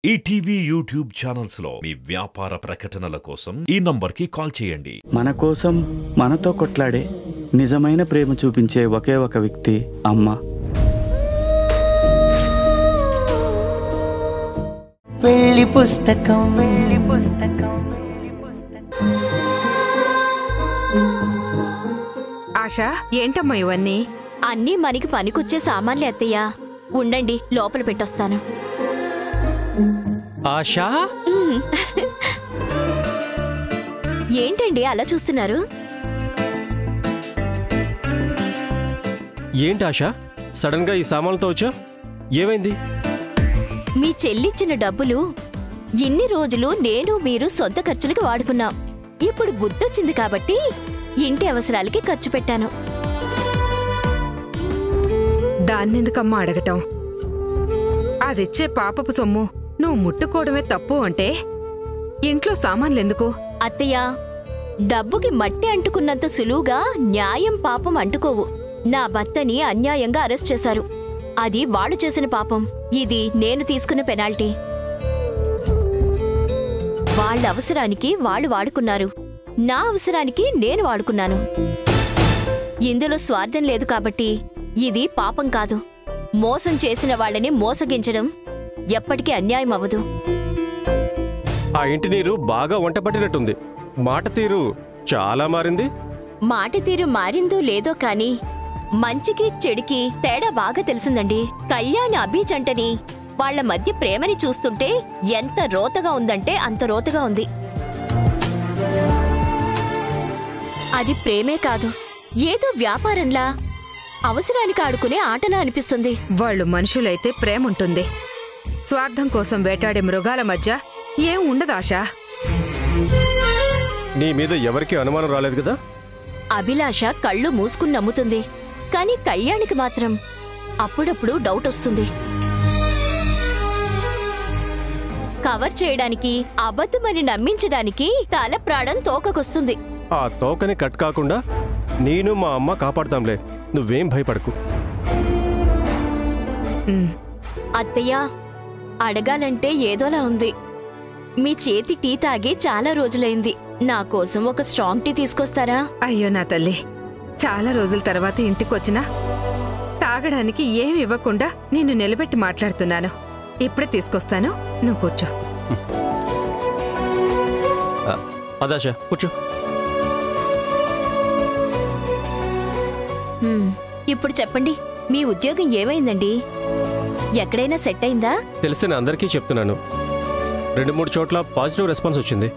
ETV YouTube channels లో మీ వ్యాపార ప్రకటనల కోసం ఈ నంబర్కి కాల్ చేయండి. మన కోసం మనతో కొట్లాడే నిజమైన ప్రేమ చూపించే ఒకే ఒక వ్యక్తి అమ్మ. పెళ్లి పుస్తకం ఆశా, ఏంటమ్మా ఇవన్నీ? అన్నీ మనకి పనికొచ్చే సామాన్లే అత్తయ్య. ఉండండి, లోపల పెట్టొస్తాను. ఆశా, ఏంటండి అలా చూస్తున్నారు? ఏంటి ఆశా, సడన్ గా ఈ సామాన్లతో వచ్చా? ఏమైంది? మీ చెల్లిచ్చిన డబ్బులు ఇన్ని రోజులు నేను మీరు సొంత ఖర్చులకు వాడుకున్నాం. ఇప్పుడు బుద్ధొచ్చింది కాబట్టి ఇంటి అవసరాలకి ఖర్చు పెట్టాను. దాన్నెందుకమ్మా అడగటం? అదిచ్చే పాపపు సొమ్ము నువ్వు ముట్టుకోవడమే తప్పు అంటే ఇంట్లో సామాన్లెందుకు? అత్తయ్య, డబ్బుకి మట్టి అంటుకున్నంత సులువుగా న్యాయం పాపం అంటుకోవు. నా భర్తని అన్యాయంగా అరెస్ట్ చేశారు. అది వాళ్ళు చేసిన పాపం, ఇది నేను తీసుకున్న పెనాల్టీ. వాళ్ళ అవసరానికి వాళ్ళు వాడుకున్నారు, నా అవసరానికి నేను వాడుకున్నాను. ఇందులో స్వార్థం లేదు కాబట్టి ఇది పాపం కాదు. మోసం చేసిన వాళ్ళని మోసగించడం ఎప్పటికీ అన్యాయం అవ్వదు. ఆ ఇంటి నీరు బాగా వంట పట్టినట్టుంది. మాట తీరు చాలా మారింది. మాట తీరు మారిందో లేదో కాని మంచికి చెడుకి తేడా బాగా తెలిసిందండి. కళ్యాణ్ అభి జంటని వాళ్ల మధ్య ప్రేమని చూస్తుంటే ఎంత రోతగా ఉందంటే అంత రోతగా ఉంది. అది ప్రేమే కాదు, ఏదో వ్యాపారంలా అవసరానికి ఆడుకునే ఆటలా అనిపిస్తుంది. వాళ్ళు మనుషులైతే ప్రేముంటుంది. స్వార్థం కోసం వేటాడే మృగాల మధ్య ఏం ఉండదు ఆశా. నీ మీద ఎవరికీ అనుమానం రాలేదు కదా? అభిలాష కళ్ళు మూసుకుని నమ్ముతుంది, కాని కళ్యాణికి మాత్రం అప్పుడప్పుడు డౌట్ వస్తుంది. కవర్ చేయడానికి, అబద్ధమని నమ్మించడానికి తల ప్రాణం తోకకొస్తుంది. ఆ తోకని కట్ కాకుండా నేను మా అమ్మ కాపాడుతాంలే, నువ్వేం భయపడకు. అత్తయ్య, అడగాలంటే ఏదోలా ఉంది. మీ చేతి టీ తాగి చాలా రోజులైంది. నా కోసం ఒక స్ట్రాంగ్ టీ తీసుకొస్తారా? అయ్యో నా తల్లి, చాలా రోజుల తర్వాత ఇంటికొచ్చినా తాగడానికి ఏమి ఇవ్వకుండా నిన్ను నిలబెట్టి మాట్లాడుతున్నాను. ఇప్పుడే తీసుకొస్తాను, నువ్వు కూర్చో. అదాశా, కూర్చో. ఇప్పుడు చెప్పండి, మీ ఉద్యోగం ఏమైందండి? ఎక్కడైనా సెట్ అయిందా? తెలిసిన అందరికీ చెప్తున్నాను. 2-3 చోట్ల పాజిటివ్ రెస్పాన్స్ వచ్చింది.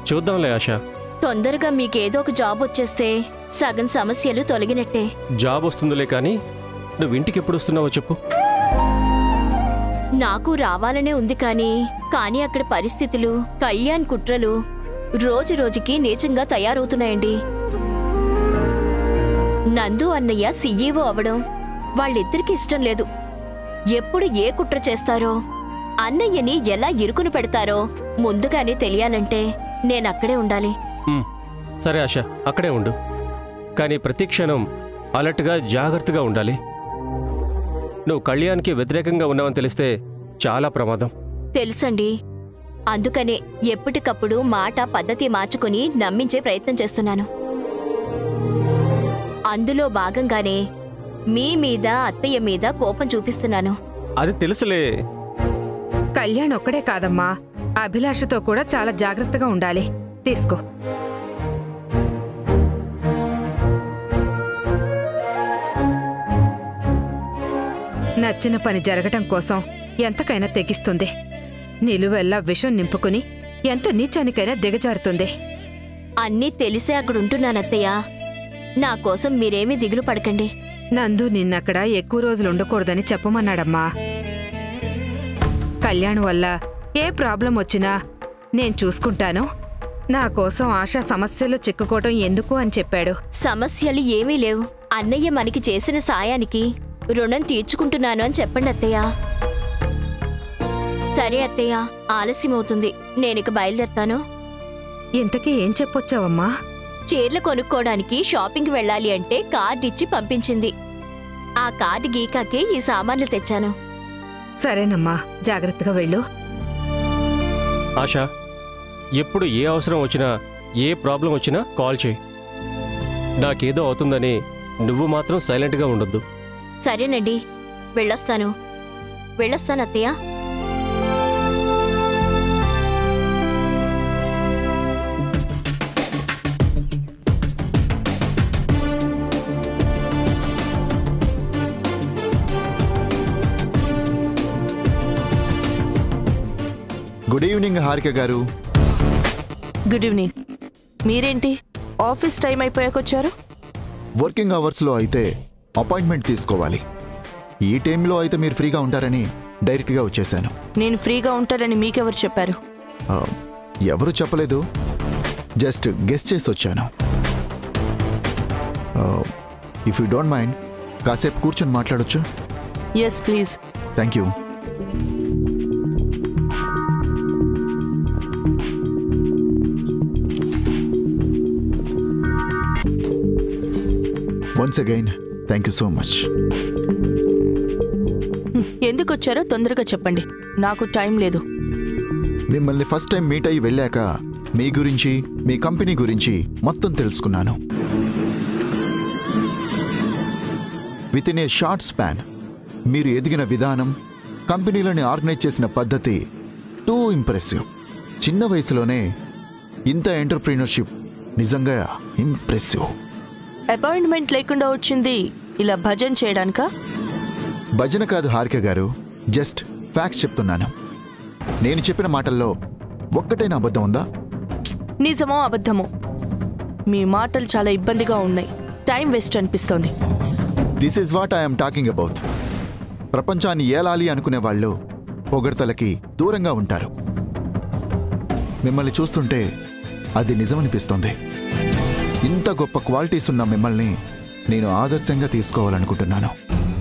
చూద్దాంలే ఆశా. తొందరగా మీకేదో ఒక జాబ్ వచ్చేస్తే సగం సమస్యలు తొలగినట్టే. జాబ్ వస్తుందిలే, కానీ నువ్వు ఇంటికి ఎప్పుడు వస్తున్నావో చెప్పు. నాకు రావాలనే ఉంది కానీ అక్కడ పరిస్థితులు, కళ్యాణ్ కుట్రలు రోజు రోజుకి నీచంగా తయారవుతున్నాయండి. నందు అన్నయ్య సీఈఓ అవడం వాళ్ళిద్దరికీ ఇష్టం లేదు. ఎప్పుడు ఏ కుట్ర చేస్తారో, అన్నయ్యని ఎలా ఇరుకును పెడతారో ముందుగానే తెలియాలంటే నేనక్కడే ఉండాలి. సరే ఆశా, అక్కడే ఉండు. కానీ ప్రతి క్షణం అలర్ట్గా, జాగ్రత్తగా ఉండాలి. నువ్వు కళ్యాణ్కి వ్యతిరేకంగా ఉన్నావని తెలిస్తే చాలా ప్రమాదం. తెలుసండి, అందుకనే ఎప్పటికప్పుడు మాట పద్ధతి మార్చుకుని నమ్మించే ప్రయత్నం చేస్తున్నాను. అందులో భాగంగానే మీ మీద, అత్తయ్య మీద కోపం చూపిస్తున్నాను. అది తెలుసులే. కళ్యాణ్ ఒక్కడే కాదమ్మా, అభిలాషతో కూడా చాలా జాగ్రత్తగా ఉండాలి. తీసుకో. నచ్చిన పని జరగటం కోసం ఎంతకైనా తెగిస్తుంది. నిలువెల్లా విషం నింపుకుని ఎంత నీచానికైనా దిగజారుతుంది. అన్నీ తెలిసే అక్కడుంటున్నానత్తయ్య. నా కోసం మీరేమీ దిగులు పడకండి. నందు నిన్నక్కడ ఎక్కువ రోజులు ఉండకూడదని చెప్పమన్నాడమ్మా. కళ్యాణ్ వల్ల ఏ ప్రాబ్లం వచ్చినా నేను చూసుకుంటాను, నా కోసం ఆశా సమస్యలు చిక్కుకోవటం ఎందుకు అని చెప్పాడు. సమస్యలు ఏమీ లేవు. అన్నయ్య మనకి చేసిన సాయానికి రుణం తీర్చుకుంటున్నాను అని చెప్పండి అత్తయ్య. సరే అత్తయ్య, ఆలస్యమవుతుంది, నేనిక బయలుదేరతాను. ఇంతకీ ఏం చెప్పొచ్చావమ్మా? చీరలు కొనుక్కోవడానికి షాపింగ్ వెళ్ళాలి అంటే కార్డు ఇచ్చి పంపించింది. ఆ కార్డు గీకాకే ఈ సామాన్లు తెచ్చాను. సరేనమ్మా, జాగ్రత్తగా వెళ్ళు. ఆశా, ఎప్పుడు ఏ అవసరం వచ్చినా, ఏ ప్రాబ్లం వచ్చినా కాల్ చేయి. నాకేదో అవుతుందని నువ్వు మాత్రం సైలెంట్గా ఉండొద్దు. సరేనండి, వెళ్ళొస్తాను అత్తయ్య. గుడ్ ఈవినింగ్ హారిక గారు. Good evening. మీరేంటి ఆఫీస్ టైం అయిపోయాక వచ్చారు? వర్కింగ్ అవర్స్లో అయితే అపాయింట్మెంట్ తీసుకోవాలి. ఈ టైంలో అయితే మీరు ఫ్రీగా ఉంటారని డైరెక్ట్గా వచ్చేసాను. నేను ఫ్రీగా ఉంటానని మీకెవరు చెప్పారు? ఎవరు చెప్పలేదు, జస్ట్ గెస్ చేసి వచ్చాను. ఇఫ్ యూ డోంట్ మైండ్ కాసేపు కూర్చొని మాట్లాడొచ్చు? Yes please. Thank you. Once again thank you so much. ఎందుకు వచ్చారో తొందరగా చెప్పండి, నాకు టైం లేదు. మిమ్మల్ని ఫస్ట్ టైం మీట్ అయ్యి వెళ్ళాక మీ గురించి, మీ కంపెనీ గురించి మొత్తం తెలుసుకున్నాను. With in a short span మీరు ఎదిగిన విధానం, కంపెనీలని ఆర్గనైజ్ చేసిన పద్ధతి టూ ఇంప్రెసివ్. చిన్న వయసులోనే ఇంత ఎంటర్ప్రీనర్షిప్ నిజంగా ఇంప్రెసివ్. అపాయింట్మెంట్ లేకుండా వచ్చింది ఇలా భజన చేయడానికా? భజన కాదు హారిక గారు, జస్ట్ ఫ్యాక్ట్స్ చెప్తున్నాను. నేను చెప్పిన మాటల్లో ఒక్కటైనా అబద్ధం ఉందా? నిజమో అబద్ధమో మీ మాటలు చాలా ఇబ్బందిగా ఉన్నాయి. టైం వేస్ట్ అనిపిస్తోంది. This is what I'm talking about. ప్రపంచాన్ని ఏలాలి అనుకునే వాళ్ళు పొగడ్తలకి దూరంగా ఉంటారు. మిమ్మల్ని చూస్తుంటే అది నిజమనిపిస్తుంది. ఇంత గొప్ప క్వాలిటీస్ ఉన్న మిమ్మల్ని నేను ఆదర్శంగా తీసుకోవాలనుకుంటున్నాను.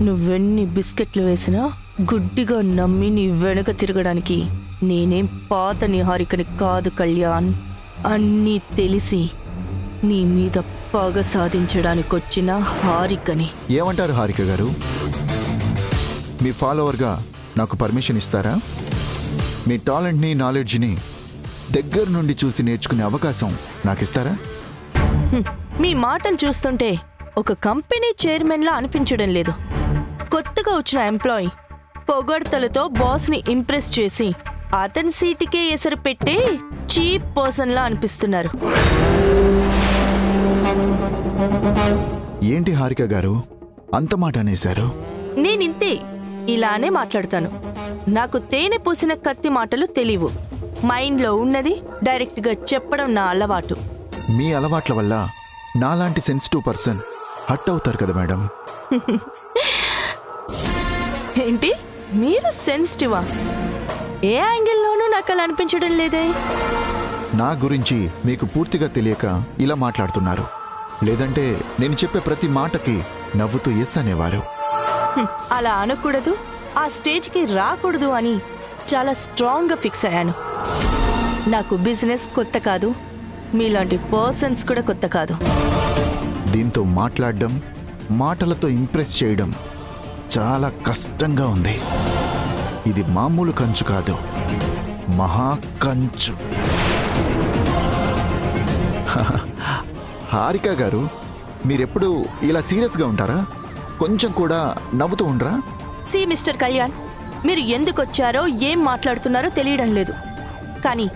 నువ్వెన్ని బిస్కెట్లు వేసినా గుడ్డిగా నమ్మి నీ వెనక తిరగడానికి నేనేం పాత నిహారికని కాదు కళ్యాణ్. అన్నీ తెలిసి నీ మీద పగ సాధించడానికి వచ్చిన హారికని. ఏమంటారు హారిక గారు? మీ ఫాలోవర్గా నాకు పర్మిషన్ ఇస్తారా? మీ టాలెంట్ని, నాలెడ్జ్ని దగ్గర నుండి చూసి నేర్చుకునే అవకాశం నాకు ఇస్తారా? మీ మాటలు చూస్తుంటే ఒక కంపెనీ చైర్మన్లా అనిపించడం లేదు. కొత్తగా వచ్చిన ఎంప్లాయీ పొగడ్తలతో బాస్ని ఇంప్రెస్ చేసి అతని సీటుకే ఎసరు పెట్టే చీప్ పర్సన్లా అనిపిస్తున్నారు. ఏంటి హారిక గారు అంత మాట అనేశారు? నేనింతే, ఇలానే మాట్లాడతాను. నాకు తేనె పూసిన కత్తి మాటలు తెలియవు. మైండ్లో ఉన్నది డైరెక్ట్గా చెప్పడం నా అలవాటు. మీ అలవాట్ల వల్ల నాలాంటి సెన్సిటివ్ పర్సన్ హట్ అవుతారు కదా మేడం. ఏంటి మీరు సెన్సిటివా? ఏ యాంగిల్లోనూ నాకు అలా అనిపించడం లేదే. నా గురించి మీకు పూర్తిగా తెలియక ఇలా మాట్లాడుతున్నారు. లేదంటే నేను చెప్పే ప్రతి మాటకి నవ్వుతూ ఎస్ అనేవారు. అలా అనకూడదు, ఆ స్టేజ్కి రాకూడదు అని చాలా స్ట్రాంగ్గా ఫిక్స్ అయ్యాను. నాకు బిజినెస్ కొత్త కాదు, మీలాంటి పర్సన్స్ కూడా కొత్త కాదు. దీంతో మాట్లాడడం, మాటలతో ఇంప్రెస్ చేయడం చాలా కష్టంగా ఉంది. ఇది మామూలు కంచు కాదు, మహా కంచు. హారిక గారు, మీరెప్పుడు ఇలా సీరియస్గా ఉంటారా? కొంచెం కూడా నవ్వుతూ ఉండరా? సి మిస్టర్ కళ్యాణ్, మీరు ఎందుకు వచ్చారో ఏం మాట్లాడుతున్నారో తెలియడం లేదు. కానీ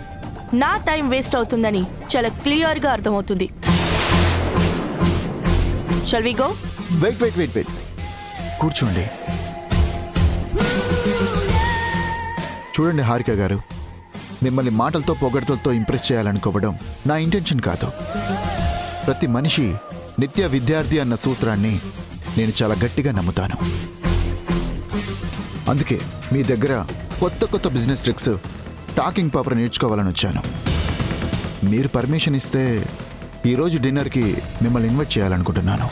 నా టైం వేస్ట్ అవుతుందని చాలా క్లియర్గా అర్థమవుతుంది. Shall we go? Wait wait wait wait కూర్చోండి. చూడండి హారిక గారు, మిమ్మల్ని మాటలతో పొగడ్తలతో ఇంప్రెస్ చేయాలనుకోవడం నా ఇంటెన్షన్ కాదు. ప్రతి మనిషి నిత్య విద్యార్థి అన్న సూత్రాన్ని నేను చాలా గట్టిగా నమ్ముతాను. అందుకే మీ దగ్గర కొత్త కొత్త బిజినెస్ ట్రిక్స్, టాకింగ్ పవర్ నేర్చుకోవాలని వచ్చాను. మీరు పర్మిషన్ ఇస్తే ఈరోజు డిన్నర్కి మిమ్మల్ని ఇన్వైట్ చేయాలనుకుంటున్నాను.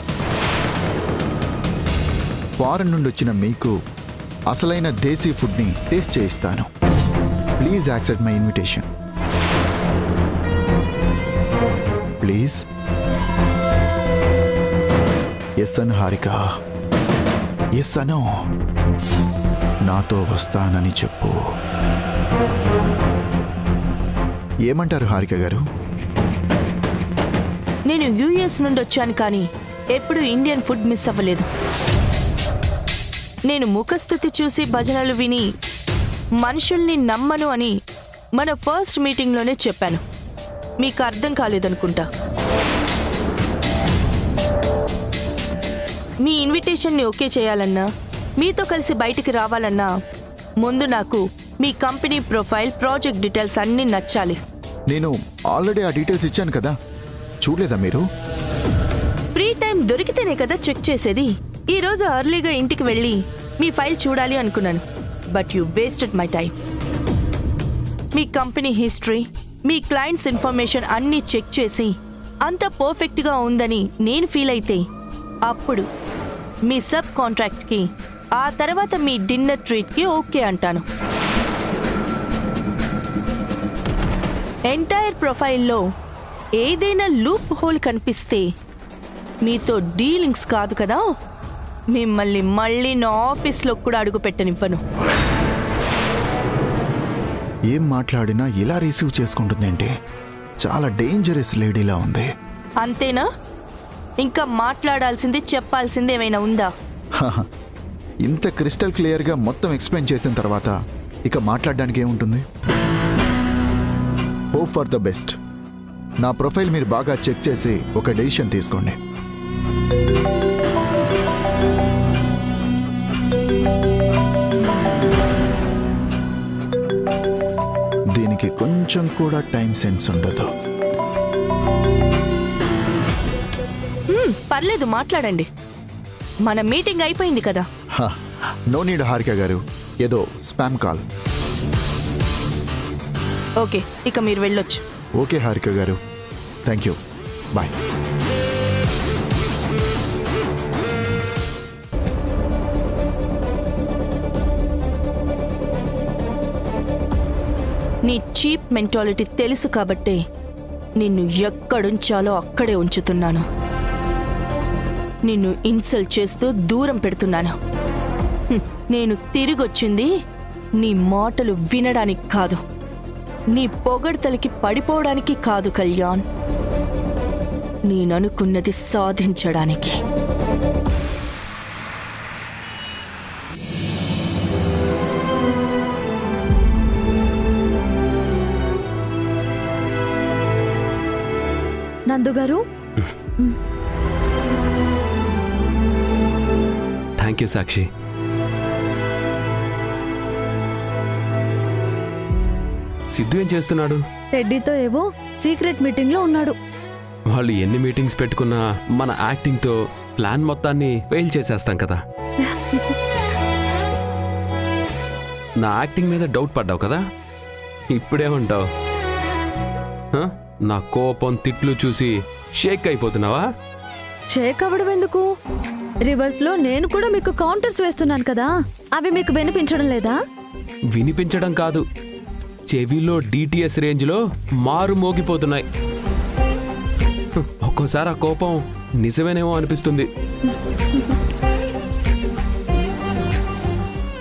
ఫారెన్ నుండి వచ్చిన మీకు అసలైన దేశీ ఫుడ్ని టేస్ట్ చేయిస్తాను. Please accept my invitation. Please. Yes Anu Harika, yes Anu. నాతో వస్తానని చెప్పు. ఏమంటారు హారిక గారు? నేను యుఎస్ నుండి వచ్చాను, కానీ ఎప్పుడు ఇండియన్ ఫుడ్ మిస్ అవ్వలేదు. నేను ముఖస్థుతి చూసి భజనలు విని మనుషుల్ని నమ్మను అని మన ఫస్ట్ మీటింగ్లోనే చెప్పాను. మీకు అర్థం కాలేదనుకుంటా. మీ ఇన్విటేషన్ని ఓకే చేయాలన్నా, మీతో కలిసి బయటికి రావాలన్నా ముందు నాకు మీ కంపెనీ ప్రొఫైల్, ప్రాజెక్ట్ డీటెయిల్స్ అన్నీ నచ్చాలి. నేను ఆల్రెడీ ఆ డీటెయిల్స్ ఇచ్చాను కదా, చూడలేదా మీరు? ఫ్రీ టైం దొరికితేనే కదా చెక్ చేసేది. ఈరోజు అర్లీగా ఇంటికి వెళ్ళి మీ ఫైల్ చూడాలి అనుకున్నాను, but you wasted my time. Me company history, me clients information అన్నీ చెక్ చేసి అంత పర్ఫెక్ట్గా ఉందని నేను ఫీల్ అయితే అప్పుడు మీ సబ్ కాంట్రాక్ట్కి, ఆ తర్వాత మీ డిన్నర్ ట్రీట్కి ఓకే అంటాను. ఎంటైర్ ప్రొఫైల్లో ఏదైనా లూప్ హోల్ కనిపిస్తే మీతో డీలింగ్స్ కాదు కదా, మిమ్మల్ని మళ్ళీ నా ఆఫీస్లో కూడా అడుగు పెట్టనివ్వను. ఏం మాట్లాడినా ఇలా రిసీవ్ చేసుకుంటుందేంటి? చాలా డేంజరస్ లేడీలా ఉంది. అంతేనా? ఇంకా మాట్లాడాల్సింది, చెప్పాల్సింది ఏమైనా ఉందా? ఇంత క్రిస్టల్ క్లియర్గా మొత్తం ఎక్స్ప్లెయిన్ చేసిన తర్వాత ఇక మాట్లాడడానికి ఏముంటుంది? Hope for the best. నా ప్రొఫైల్ మీరు బాగా చెక్ చేసి ఒక డెసిషన్ తీసుకోండి. దీనికి కొంచెం కూడా టైం సెన్స్ ఉండదు. పర్లేదు, మాట్లాడండి. మన మీటింగ్ అయిపోయింది కదా. నో నీడ్ హారిక గారు, ఏదో స్పామ్ కాల్. ఓకే, ఇక మీరు వెళ్ళొచ్చు. ఓకే హారిక గారు, థ్యాంక్ యూ, బాయ్. నీ చీప్ మెంటాలిటీ తెలుసు కాబట్టే నిన్ను ఎక్కడుంచాలో అక్కడే ఉంచుతున్నాను. నిన్ను ఇన్సల్ట్ చేస్తూ దూరం పెడుతున్నాను. నేను తిరిగొచ్చింది నీ మాటలు వినడానికి కాదు, నీ పొగడ్తలకి పడిపోవడానికి కాదు కళ్యాణ్. నేననుకున్నది సాధించడానికి. నందు గారు, థ్యాంక్ యూ సాక్షి. సిద్ధు ఏం చేస్తున్నాడు? టెడ్డీతో ఏవో సీక్రెట్ మీటింగ్ లో ఉన్నాడు. వాళ్ళు ఎన్ని మీటింగ్స్ పెట్టుకున్నా మన యాక్టింగ్తో ప్లాన్ మొత్తాన్ని ఫెయిల్ చేసేస్తాం కదా. నా యాక్టింగ్ మీద డౌట్ పడ్డావు కదా, ఇప్పుడేమంటావు? నా కోపం, తిట్లు చూసి షేక్ అయిపోతున్నావా? షేక్ అవ్వడం ఎందుకు? రివర్స్ లో నేను కూడా మీకు కౌంటర్స్ వేస్తున్నాను కదా, అవి మీకు వినిపించడం లేదా? వినిపించడం కాదు, చెవిలో డిటిఎస్ రేంజ్లో మారు మోగిపోతున్నాయి. ఒక్కోసారి ఆ కోపం నిజమేనేమో అనిపిస్తుంది.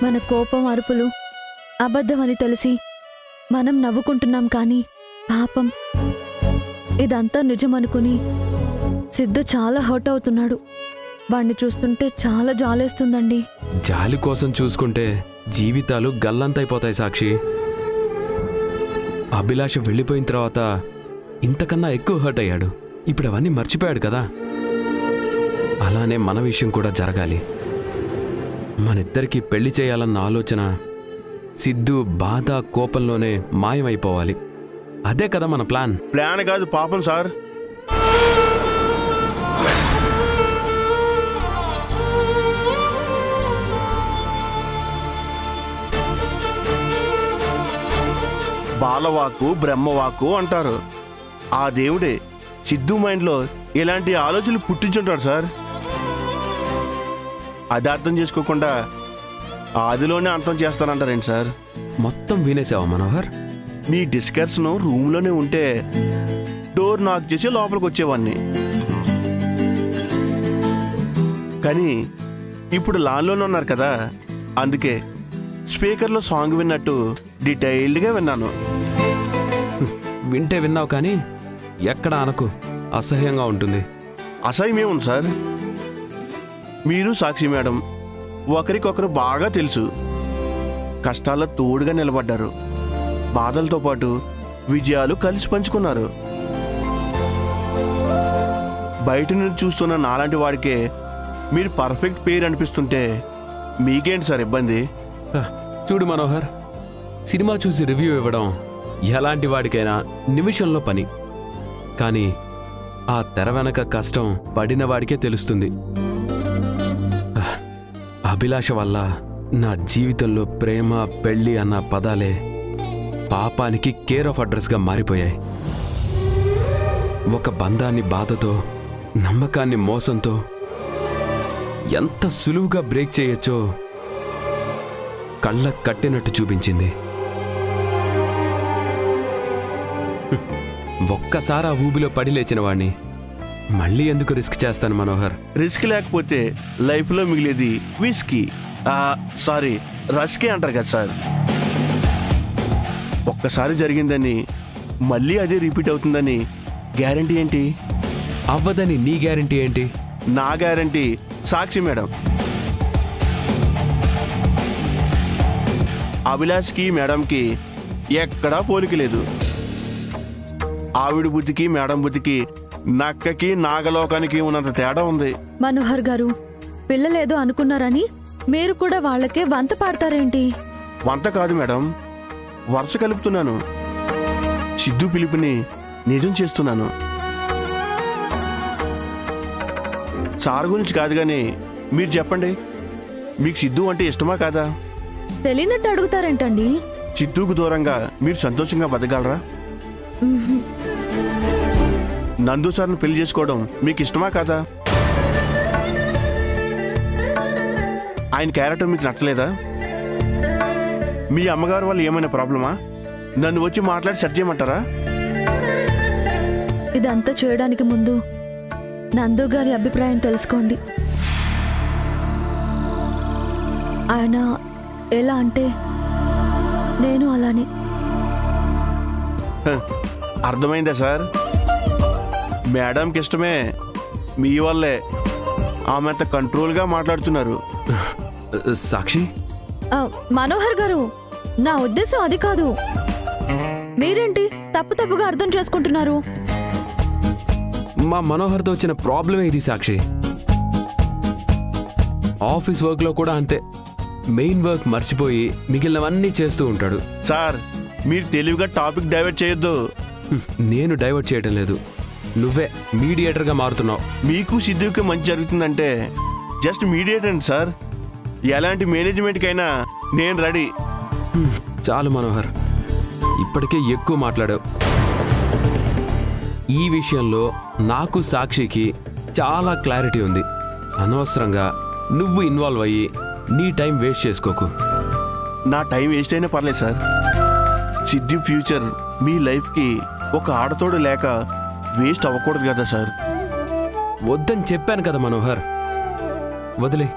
మన కోపం, అరుపులు అబద్ధమని తెలిసి మనం నవ్వుకుంటున్నాం, కానీ పాపం ఇదంతా నిజమనుకుని సిద్ధు చాలా హర్ట్ అవుతున్నాడు. వాణ్ణి చూస్తుంటే చాలా జాలేస్తుందండి. జాలి కోసం చూసుకుంటే జీవితాలు గల్లంతైపోతాయి సాక్షి. అభిలాష వెళ్ళిపోయిన తర్వాత ఇంతకన్నా ఎక్కువ హర్ట్ అయ్యాడు. ఇప్పుడు అవన్నీ మర్చిపోయాడు కదా. అలానే మన విషయం కూడా జరగాలి. మనిద్దరికీ పెళ్లి చేయాలన్న ఆలోచన సిద్ధు బాధ, కోపంలోనే మాయమైపోవాలి. అదే కదా మన ప్లాన్. ప్లాన్ కాదు పాపం సార్. బాలవాకు బ్రహ్మవాకు అంటారు. ఆ దేవుడే సిద్ధు మైండ్లో ఇలాంటి ఆలోచనలు పుట్టించుంటాడు సార్. అది అర్థం చేసుకోకుండా ఆదిలోనే అంతం చేస్తానంటారేంటి సార్? మొత్తం వినేసావా మనోహర్? మీ డిస్కషన్ రూమ్లోనే ఉంటే డోర్ నాక్ చేసి లోపలికి వచ్చేవాడిని. కానీ ఇప్పుడు లాన్లోనే ఉన్నారు కదా, అందుకే స్పీకర్లో సాంగ్ విన్నట్టు డీటెయిల్డ్గా విన్నాను. వింటే విన్నావు కానీ ఎక్కడ అనకు, అసహ్యంగా ఉంటుంది. అసహ్యమేముంది సార్? మీరు సాక్షి మేడం ఒకరికొకరు బాగా తెలుసు. కష్టాల్లో తోడుగా నిలబడ్డారు. బాధలతో పాటు విజయాలు కలిసి పంచుకున్నారు. బయట నుంచి చూస్తున్న నాలాంటి వాడికే మీరు పర్ఫెక్ట్ పేరు అనిపిస్తుంటే మీకేంటి సార్ ఇబ్బంది? చూడు మనోహర్, సినిమా చూసి రివ్యూ ఇవ్వడం ఎలాంటి వాడికైనా నిమిషంలో పని. కానీ ఆ తెర వెనక కష్టం పడిన వాడికే తెలుస్తుంది. అభిలాష వల్ల నా జీవితంలో ప్రేమ, పెళ్ళి అన్న పదాలే పాపానికి కేర్ ఆఫ్ అడ్రస్గా మారిపోయాయి. ఒక బంధాన్ని బాధతో, నమ్మకాన్ని మోసంతో ఎంత సులువుగా బ్రేక్ చేయొచ్చో కళ్ళ కట్టినట్టు చూపించింది. ఒక్కసారి ఆ ఊబిలో పడి లేచిన వాణ్ణి మళ్ళీ ఎందుకు రిస్క్ చేస్తాను మనోహర్? రిస్క్ లేకపోతే లైఫ్లో మిగిలేది విస్కీ, సారీ రస్కే అంటారు కదా సార్. ఒక్కసారి జరిగిందని మళ్ళీ అదే రిపీట్ అవుతుందని గ్యారంటీ ఏంటి? అవ్వదని నీ గ్యారంటీ ఏంటి? నా గ్యారంటీ సాక్షి మేడం. అభిలాష్కి మేడంకి ఎక్కడా పోలిక లేదు. ఆవిడ బుద్ధికి మేడం బుద్ధికి, నక్కకి నాగలోకానికి ఉన్నంత తేడా ఉంది. మనోహర్ గారు, పిల్లలేదో అనుకున్నారని మీరు కూడా వాళ్ళకే వంత పాడతారేంటి? వంత కాదు మేడం, వరుస కలుపుతున్నాను. సిద్ధు పిలుపుని నిజం చేస్తున్నాను. సార్ గురించి కాదు కానీ మీరు చెప్పండి, మీకు సిద్ధు అంటే ఇష్టమా కాదా? తెలియనట్టు అడుగుతారేంటండి? సిద్ధుకు దూరంగా మీరు సంతోషంగా బతకగలరా? నందు సార్ని పెళ్లి చేసుకోవడం మీకు ఇష్టమా కాదా? ఆయన క్యారెక్టర్ మీకు నచ్చలేదా? మీ అమ్మగారు వాళ్ళు ఏమైనా ప్రాబ్లమా? నన్ను వచ్చి మాట్లాడి సెట్ చేయమంటారా? ఇదంతా చేయడానికి ముందు నందు గారి అభిప్రాయం తెలుసుకోండి. ఆయన ఎలా అంటే నేను అలానే. అర్థమైందా సార్? మేడంకి ఇష్టమే, మీ వల్లే ఆమె అంత కంట్రోల్గా మాట్లాడుతున్నారు. సాక్షి, మనోహర్ గారు, నా ఉద్దేశం అది కాదు. మీరేంటి తప్పుగా అర్థం చేసుకుంటున్నారు? మా మనోహర్తో వచ్చిన ప్రాబ్లమే ఇది సాక్షి. ఆఫీస్ వర్క్లో కూడా అంతే. మెయిన్ వర్క్ మర్చిపోయి మిగిలినవన్నీ చేస్తూ ఉంటాడు. సార్, మీరు తెలివిగా టాపిక్ డైవర్ట్ చేయొద్దు. నేను డైవర్ట్ చేయడం లేదు, నువ్వే మీడియేటర్గా మారుతున్నావు. మీకు సిద్ధుకి మంచి జరుగుతుందంటే జస్ట్ మీడియేటర్ అండి సార్. ఎలాంటి మేనేజ్మెంట్కైనా నేను రెడీ. చాలు మనోహర్, ఇప్పటికే ఎక్కువ మాట్లాడావు. ఈ విషయంలో నాకు సాక్షికి చాలా క్లారిటీ ఉంది. అనవసరంగా నువ్వు ఇన్వాల్వ్ అయ్యి నీ టైం వేస్ట్ చేసుకోకు. నా టైం వేస్ట్ అయినా పర్లేదు సార్. సిద్ధు ఫ్యూచర్ మీ లైఫ్కి ఒక ఆడతోడు లేక వేస్ట్ అవ్వకూడదు కదా సార్. వద్దని చెప్పాను కదా మనోహర్, వదిలే.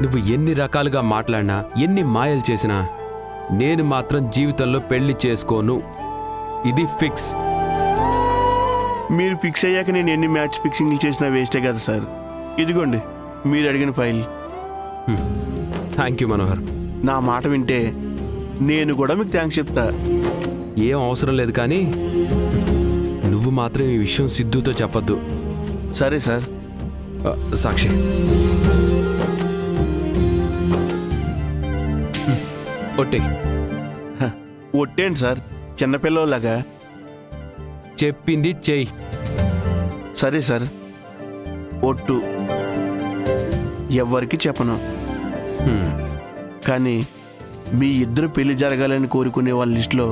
నువ్వు ఎన్ని రకాలుగా మాట్లాడినా, ఎన్ని మాయలు చేసినా నేను మాత్రం జీవితంలో పెళ్లి చేసుకోను. ఇది ఫిక్స్. మీరు ఫిక్స్ అయ్యాక నేను ఎన్ని మ్యాచ్ ఫిక్సింగ్లు చేసినా వేస్టే కదా సార్. ఇదిగోండి మీరు అడిగిన ఫైల్. Thank you Manohar. నా మాట వింటే నేను కూడా మీకు థ్యాంక్స్ చెప్తా. ఏం అవసరం లేదు, కానీ నువ్వు మాత్రం ఈ విషయం సిద్ధుతో చెప్పొద్దు. సరే సార్. సాక్షి, ఒట్టేంటి సార్, చిన్నపిల్లలాగా? చెప్పింది చెయ్యి. సరే సార్, ఒట్టు. ఎవ్వరికి చెప్పను, కానీ మీ ఇద్దరు పెళ్లి జరగాలని కోరుకునే వాళ్ళ లిస్టులో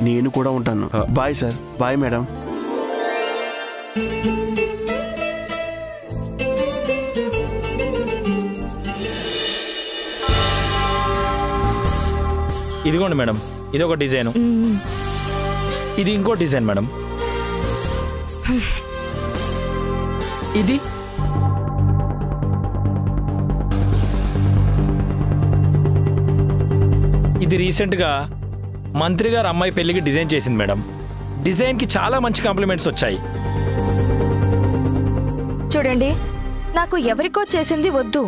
నేను కూడా ఉంటాను. Bye sir. Bye madam. ఇదిగోండి మేడం, ఇది ఒక డిజైను, ఇది ఇంకో డిజైన్ మేడం, ఇది ఇది రీసెంట్గా మంత్రి గారు అమ్మాయి పెళ్లికి డిజైన్ చేసింది మేడం. డిజైన్కి చాలా మంచి కాంప్లిమెంట్స్ వచ్చాయి. చూడండి, నాకు ఎవరికో చేసింది వద్దు.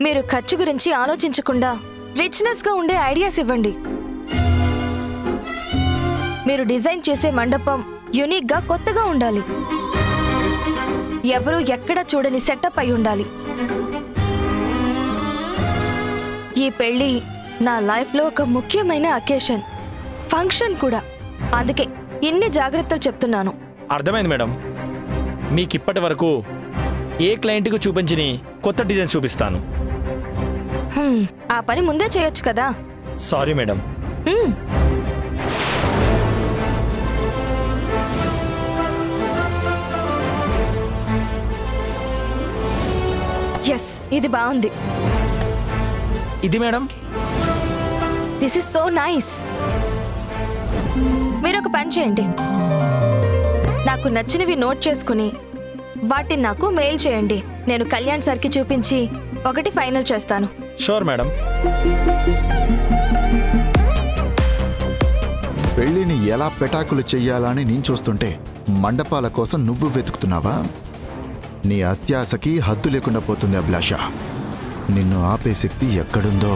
మీరు ఖర్చు గురించి ఆలోచించకుండా రిచ్నెస్గా ఉండే ఐడియాస్ ఇవ్వండి. మీరు డిజైన్ చేసే మండపం యూనిక్గా కొత్తగా ఉండాలి. ఎవరు ఎక్కడ చూడని సెటప్ అయి ఉండాలి. ఈ పెళ్లి నా లైఫ్లో ఒక ముఖ్యమైన అకేషన్, ఫంక్షన్ కూడా. అందుకే ఇన్ని జాగ్రత్తలు చెప్తున్నాను. అర్థమైంది మేడం. మీకు ఇప్పటి వరకు ఏ క్లయింట్కు చూపించని కొత్త డిజైన్ చూపిస్తాను. ఆ పని ముందే చేయొచ్చు కదా. Sorry madam. ఎస్, ఇది బాగుంది. ఇది madam, this is so nice. మీరు ఒక పని చేయండి, నాకు నచ్చినవి నోట్ చేసుకుని వాటిని నాకు మెయిల్ చేయండి. నేను కళ్యాణ్ సార్కి చూపించి ఒకటి ఫైనల్ చేస్తాను. Sure madam. పెళ్లిని ఎలా పెటాకులు చెయ్యాలని నేను చూస్తుంటే మండపాల కోసం నువ్వు వెతుకుతున్నావా? నీ అత్యాశకి హద్దు లేకుండా పోతుంది అభిలాష. నిన్ను ఆపే శక్తి ఎక్కడుందో.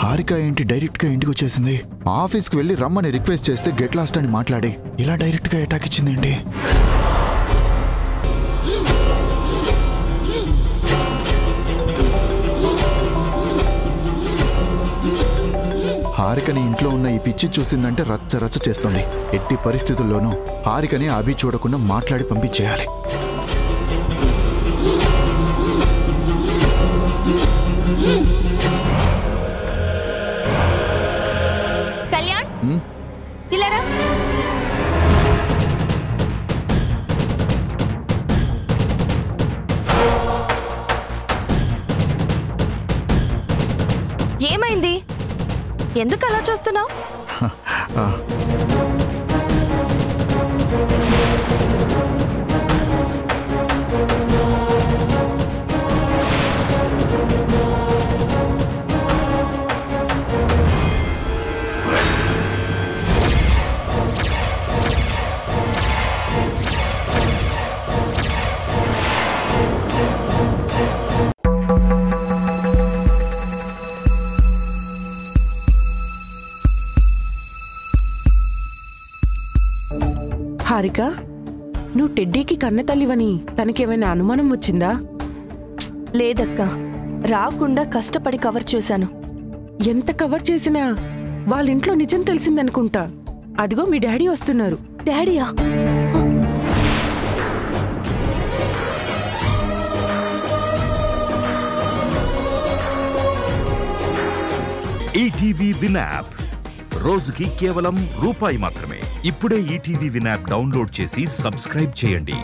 హారిక ఏంటి డైరెక్ట్గా ఇంటికి వచ్చేసింది? ఆఫీస్కి వెళ్ళి రమ్మని రిక్వెస్ట్ చేస్తే గెట్ లాస్ట్ అని మాట్లాడి ఇలా డైరెక్ట్గా అటాక్ ఇచ్చిందేంటి? హారికని ఇంట్లో ఉన్న ఈ పిచ్చి చూసిందంటే రచ్చ రచ్చ చేస్తుంది. ఎట్టి పరిస్థితుల్లోనూ హారికని అభి చూడకుండా మాట్లాడి పంపించేయాలి. కళ్యాణ్, ఇలా రా. ఏమైంది? ఎందుకు అలా చూస్తున్నావు? హారిక, నువ్వు టెడ్డీకి కన్న తల్లివని తనకేమైనా అనుమానం వచ్చిందా? లేదక్క, రాకుండా కష్టపడి కవర్ చేశాను. ఎంత కవర్ చేసినా వాళ్ళింట్లో నిజం తెలిసిందనుకుంటా. అదిగో మీ డాడీ వస్తున్నారు. డాడీయా? ఈటీవీ విన్ యాప్ రోజుకి కేవలం రూపాయి మాత్రమే. ఇప్పుడే ఈటీవీ విన్ యాప్ డౌన్లోడ్ చేసి సబ్స్క్రైబ్ చేయండి.